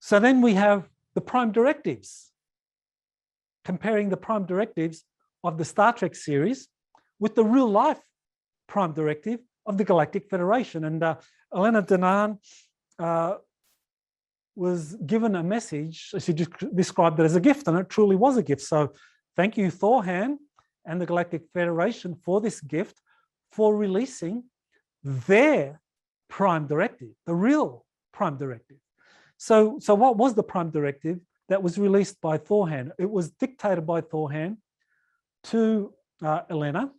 So then we have the Prime Directives, comparing the Prime Directives of the Star Trek series with the real life Prime Directive of the Galactic Federation. And Elena Danaan was given a message. She described it as a gift, and it truly was a gift. So thank you, Thor and the Galactic Federation, for this gift, for releasing their Prime Directive, the real Prime Directive. So what was the Prime Directive that was released by Thor? It was dictated by Thor to Elena,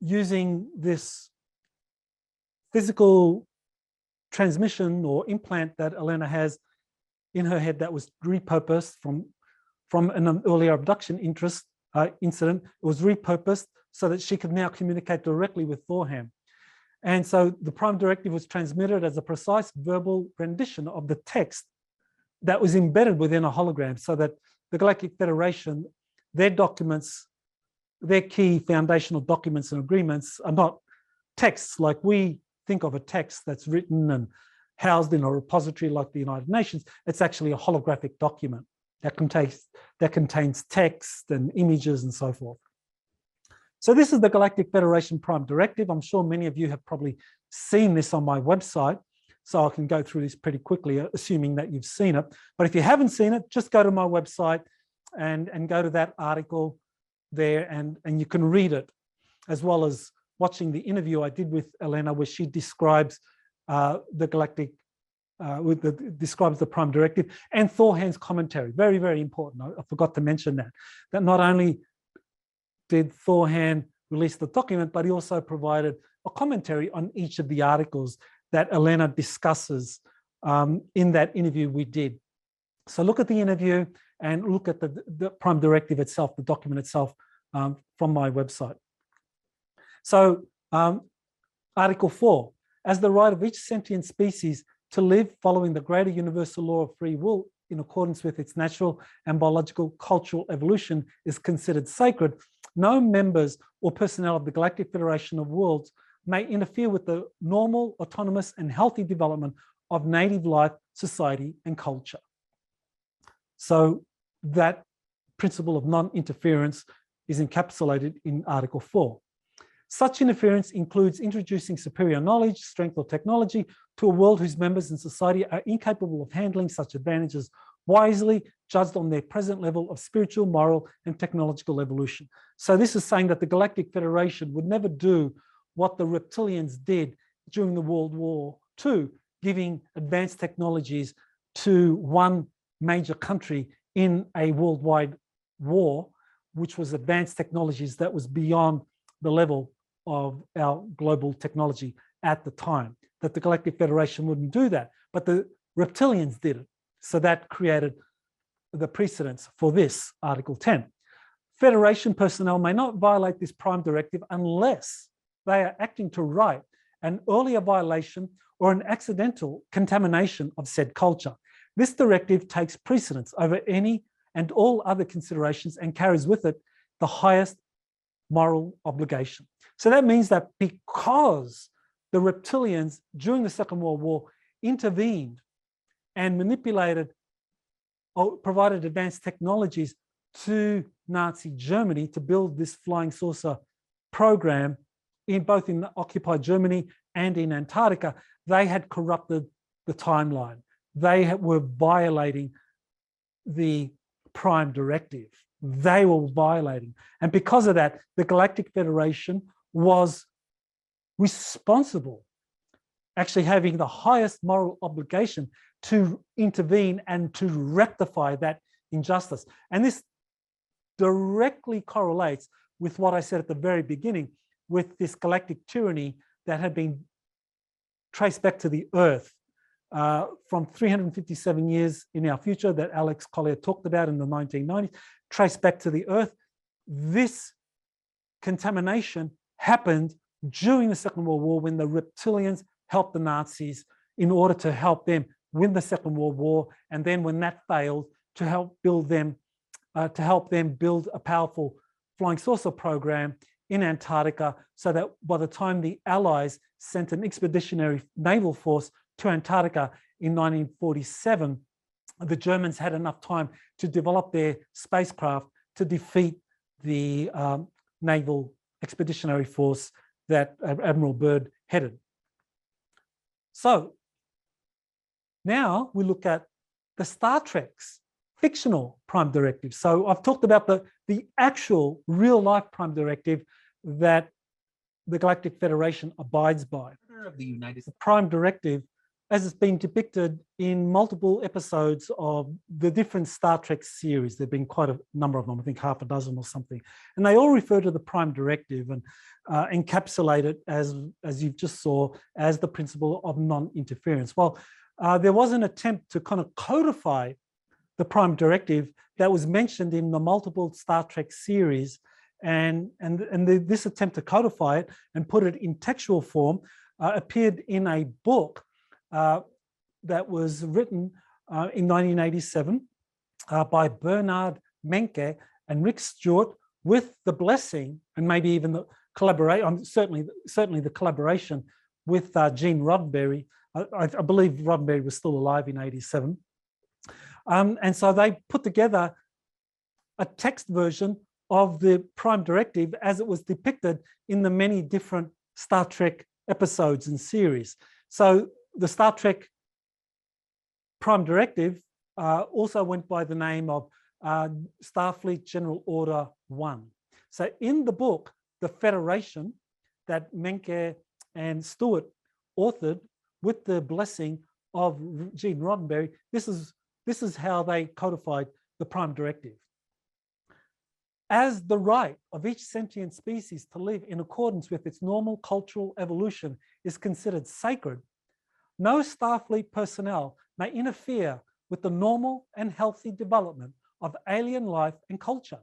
using this physical transmission or implant that Elena has in her head that was repurposed from an earlier abduction incident. It was repurposed so that she could now communicate directly with Thor. And so the Prime Directive was transmitted as a precise verbal rendition of the text that was embedded within a hologram, so that the Galactic Federation, their documents, their key foundational documents and agreements are not texts like we think of a text that's written and housed in a repository like the United Nations. It's actually a holographic document that contains text and images and so forth. So this is the Galactic Federation Prime Directive. I'm sure many of you have probably seen this on my website, so I can go through this pretty quickly, assuming that you've seen it. But if you haven't seen it, just go to my website and go to that article there, and you can read it, as well as watching the interview I did with Elena, where she describes the Galactic, describes the Prime Directive, and Thor's commentary. Very, very important. I forgot to mention that not only did Thor release the document, but he also provided a commentary on each of the articles that Elena discusses in that interview we did. So look at the interview and look at the Prime Directive itself, the document itself, from my website. So Article 4, as the right of each sentient species to live following the greater universal law of free will in accordance with its natural and biological cultural evolution is considered sacred, no members or personnel of the Galactic Federation of Worlds may interfere with the normal, autonomous, and healthy development of native life, society, and culture. So that principle of non-interference is encapsulated in Article 4. Such interference includes introducing superior knowledge, strength, or technology to a world whose members and society are incapable of handling such advantages wisely, judged on their present level of spiritual, moral, and technological evolution. So this is saying that the Galactic Federation would never do what the reptilians did during the World War II, giving advanced technologies to one major country in a worldwide war, which was advanced technologies that was beyond the level of our global technology at the time. That the Galactic Federation wouldn't do that, but the reptilians did it. So that created the precedence for this, Article 10. Federation personnel may not violate this Prime Directive unless they are acting to right an earlier violation or an accidental contamination of said culture. This directive takes precedence over any and all other considerations and carries with it the highest moral obligation. So that means that because the reptilians during the Second World War intervened and manipulated or provided advanced technologies to Nazi Germany to build this flying saucer program both in occupied Germany and in Antarctica, they had corrupted the timeline. They were violating the Prime Directive. They were violating. And because of that, the Galactic Federation was responsible, actually having the highest moral obligation to intervene and to rectify that injustice. And this directly correlates with what I said at the very beginning, with this galactic tyranny that had been traced back to the Earth from 357 years in our future that Alex Collier talked about in the 1990s, traced back to the Earth. This contamination happened during the Second World War when the reptilians helped the Nazis in order to help them win the Second World War, and then when that failed, to help them build a powerful flying saucer program in Antarctica, so that by the time the Allies sent an expeditionary naval force to Antarctica in 1947, the Germans had enough time to develop their spacecraft to defeat the naval expeditionary force that Admiral Byrd headed. So now we look at the Star Trek's fictional Prime Directive. So I've talked about the actual real-life Prime Directive that the Galactic Federation abides by. The Prime Directive, as it's been depicted in multiple episodes of the different Star Trek series. There have been quite a number of them, I think half a dozen or something. And they all refer to the Prime Directive and encapsulate it, as you just saw, as the principle of non-interference. Well, there was an attempt to kind of codify the Prime Directive that was mentioned in the multiple Star Trek series. And this attempt to codify it and put it in textual form appeared in a book that was written in 1987 by Bernard Menke and Rick Stewart, with the blessing and maybe even the collaboration, certainly the collaboration with Gene Roddenberry. I believe Roddenberry was still alive in '87. And so they put together a text version of the Prime Directive as it was depicted in the many different Star Trek episodes and series. So the Star Trek Prime Directive also went by the name of Starfleet General Order 1. So in the book, the Federation that Menke and Stewart authored with the blessing of Gene Roddenberry, this is how they codified the Prime Directive. As the right of each sentient species to live in accordance with its normal cultural evolution is considered sacred, no Starfleet personnel may interfere with the normal and healthy development of alien life and culture.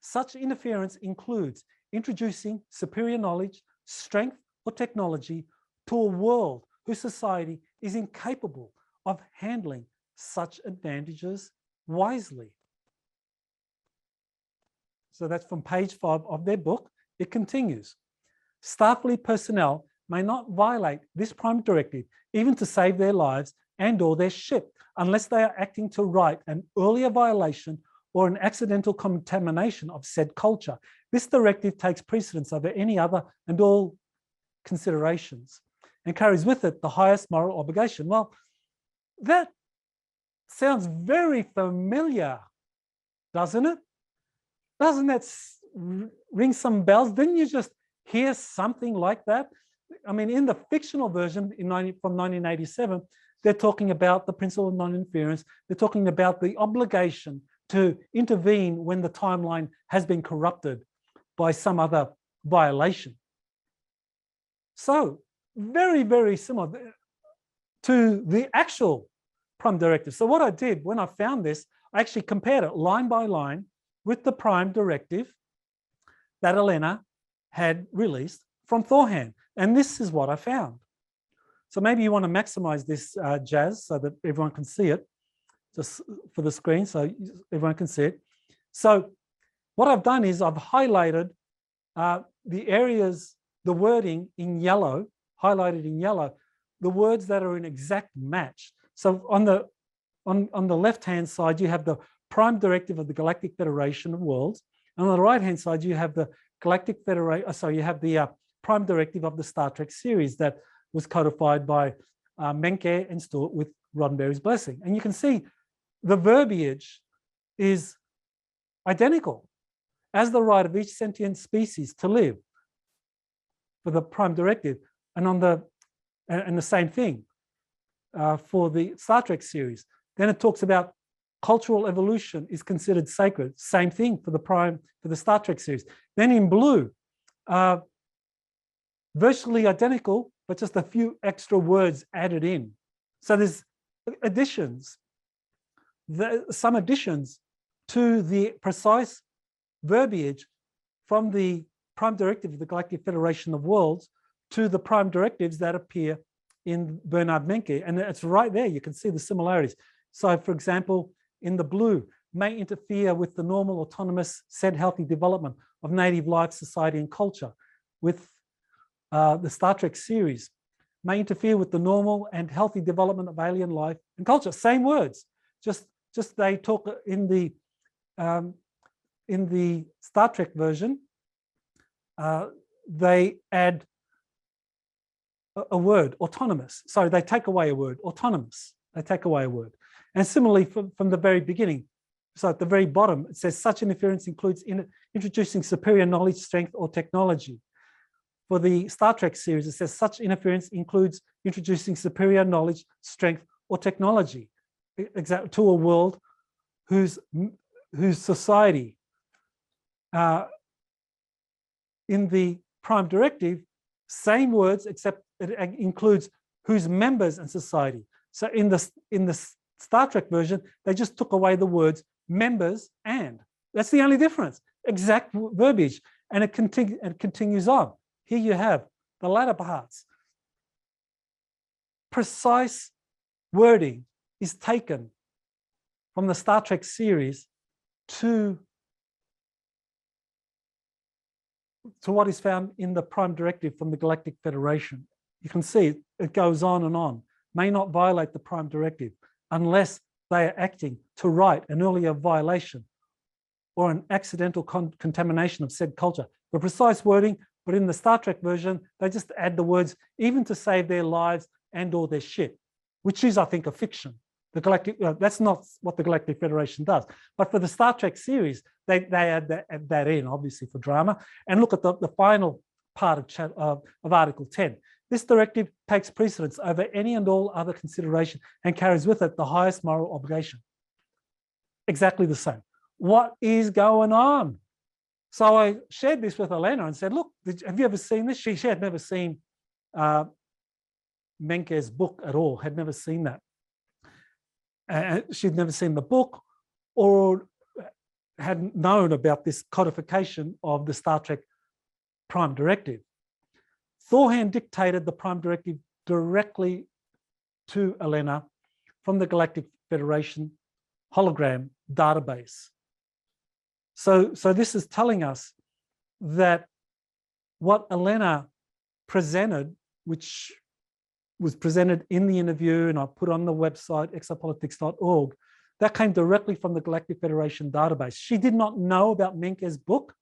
Such interference includes introducing superior knowledge, strength, or technology to a world whose society is incapable of handling such advantages wisely. So that's from page 5 of their book. It continues. Starfleet personnel may not violate this Prime Directive even to save their lives and or their ship, unless they are acting to right an earlier violation or an accidental contamination of said culture. This directive takes precedence over any other and all considerations and carries with it the highest moral obligation. Well, that sounds very familiar, doesn't it? Doesn't that ring some bells? Didn't you just hear something like that? I mean, in the fictional version from 1987, they're talking about the principle of non-interference. They're talking about the obligation to intervene when the timeline has been corrupted by some other violation. So very, very similar to the actual Prime Directive. So what I did when I found this, I actually compared it line by line with the Prime Directive that Elena had released from Thor. And this is what I found. So maybe you want to maximize this, Jazz, so that everyone can see it, just for the screen, so everyone can see it. So what I've done is I've highlighted the areas, the wording in yellow, highlighted in yellow, the words that are in exact match. So on the left-hand side, you have the Prime Directive of the Galactic Federation of Worlds. And on the right-hand side, you have the Galactic Federation, you have the Prime Directive of the Star Trek series that was codified by Menke and Stewart with Roddenberry's blessing. And you can see the verbiage is identical, as the right of each sentient species to live for the Prime Directive, and the same thing for the Star Trek series. Then it talks about cultural evolution is considered sacred. Same thing for the Star Trek series. Then in blue, virtually identical, but just a few extra words added in. So there's additions, some additions to the precise verbiage from the Prime Directive of the Galactic Federation of Worlds to the Prime Directives that appear in Bernard Menke. And it's right there, you can see the similarities. So for example, in the blue, may interfere with the normal, autonomous, said healthy development of native life, society, and culture. With the Star Trek series, may interfere with the normal and healthy development of alien life and culture. Same words, just they talk in the Star Trek version, they add a word, autonomous. Sorry, they take away a word, autonomous. They take away a word. And similarly, from the very beginning, so at the very bottom, it says such interference includes introducing superior knowledge, strength, or technology. For the Star Trek series, it says such interference includes introducing superior knowledge, strength, or technology to a world whose society, in the Prime Directive, same words, except it includes whose members and society. So in the Star Trek version, they just took away the words members and. That's the only difference. Exact verbiage, and it continues on. Here you have the latter parts. Precise wording is taken from the Star Trek series to what is found in the Prime Directive from the Galactic Federation. You can see it goes on and on. May not violate the Prime Directive unless they are acting to right an earlier violation or an accidental contamination of said culture. The precise wording, but in the Star Trek version, they just add the words, even to save their lives and or their ship, which is, I think, a fiction. The Galactic, that's not what the Galactic Federation does. But for the Star Trek series, they add that in, obviously, for drama. And look at the final part of Article 10. This directive takes precedence over any and all other consideration and carries with it the highest moral obligation. Exactly the same. What is going on? So I shared this with Elena and said, look, have you ever seen this? She had never seen Menke's book at all, had never seen that. She'd never seen the book or hadn't known about this codification of the Star Trek Prime Directive. Thorhan dictated the Prime Directive directly to Elena from the Galactic Federation hologram database. So this is telling us that what Elena presented, which was presented in the interview and I put on the website, exopolitics.org, that came directly from the Galactic Federation database. She did not know about Menke's book.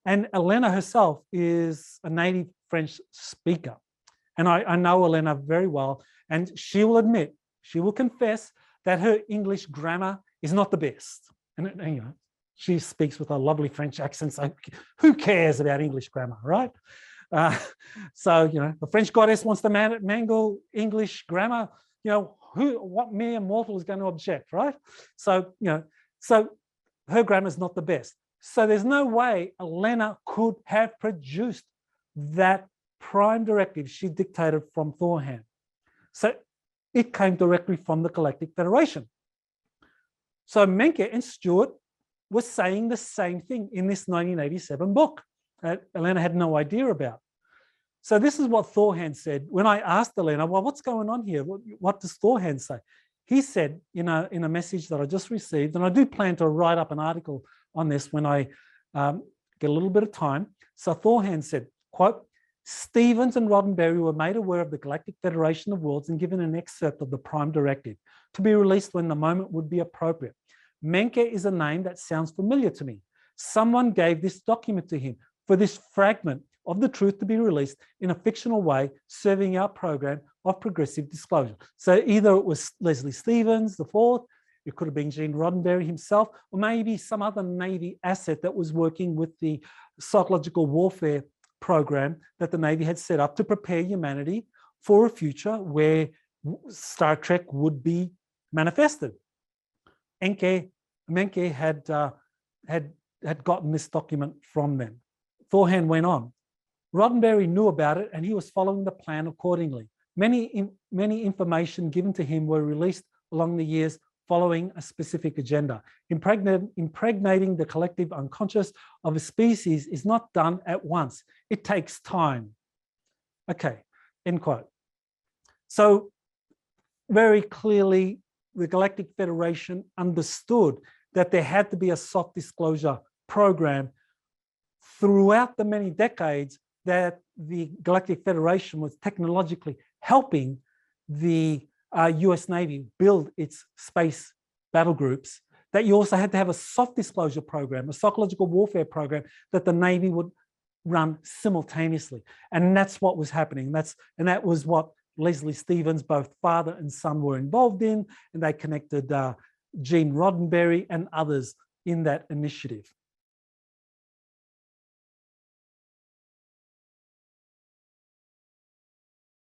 And Elena herself is a native French speaker. And I know Elena very well. And she will admit, she will confess that her English grammar is not the best. And you know, she speaks with a lovely French accent. So who cares about English grammar, right? So, you know, the French goddess wants to mangle English grammar. You know, what mere mortal is going to object, right? So, you know, so her grammar is not the best. So there's no way Elena could have produced that Prime Directive she dictated from Thorhan. So it came directly from the Galactic Federation. So Menke and Stewart were saying the same thing in this 1987 book that Elena had no idea about. So this is what Thorhan said. When I asked Elena, well, what's going on here? What does Thorhan say? He said in a message that I just received, and I do plan to write up an article on this when I get a little bit of time. So Thorhan said, quote, Stevens and Roddenberry were made aware of the Galactic Federation of Worlds and given an excerpt of the Prime Directive to be released when the moment would be appropriate. Menke is a name that sounds familiar to me. Someone gave this document to him for this fragment of the truth to be released in a fictional way, serving our program of progressive disclosure. So either it was Leslie Stevens, the fourth, it could have been Gene Roddenberry himself, or maybe some other Navy asset that was working with the psychological warfare program that the Navy had set up to prepare humanity for a future where Star Trek would be manifested. Menke had gotten this document from them. Thorhan went on. Roddenberry knew about it and he was following the plan accordingly. Many information given to him were released along the years following a specific agenda. Impregnating the collective unconscious of a species is not done at once. It takes time. Okay, end quote. So very clearly, the Galactic Federation understood that there had to be a soft disclosure program throughout the many decades that the Galactic Federation was technologically helping the US Navy build its space battle groups, that you also had to have a soft disclosure program, a psychological warfare program that the Navy would run simultaneously. And that's what was happening. And that was what Leslie Stevens, both father and son, were involved in. And they connected Gene Roddenberry and others in that initiative.